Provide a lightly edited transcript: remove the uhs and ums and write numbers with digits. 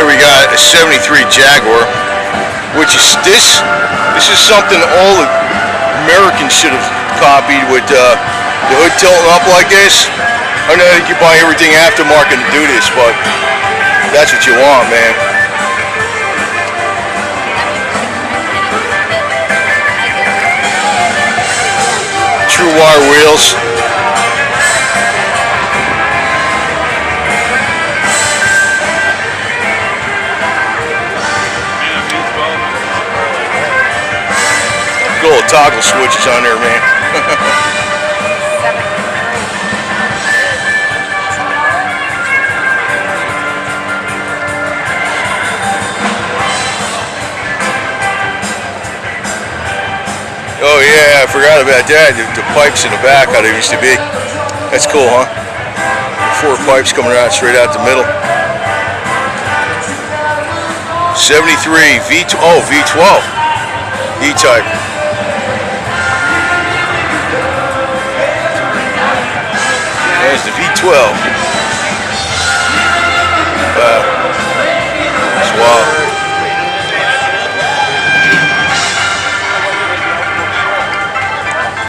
Here we got a 73 Jaguar, which is this is something all Americans should have copied, with the hood tilting up like this. I know you can buy everything aftermarket to do this, but that's what you want, man. True wire wheels. Good old toggle switches on there, man. Oh yeah, I forgot about that. The pipes in the back, how they used to be. That's cool, huh? 4 pipes coming out straight out the middle. 73 V12 E-type. There's the V12.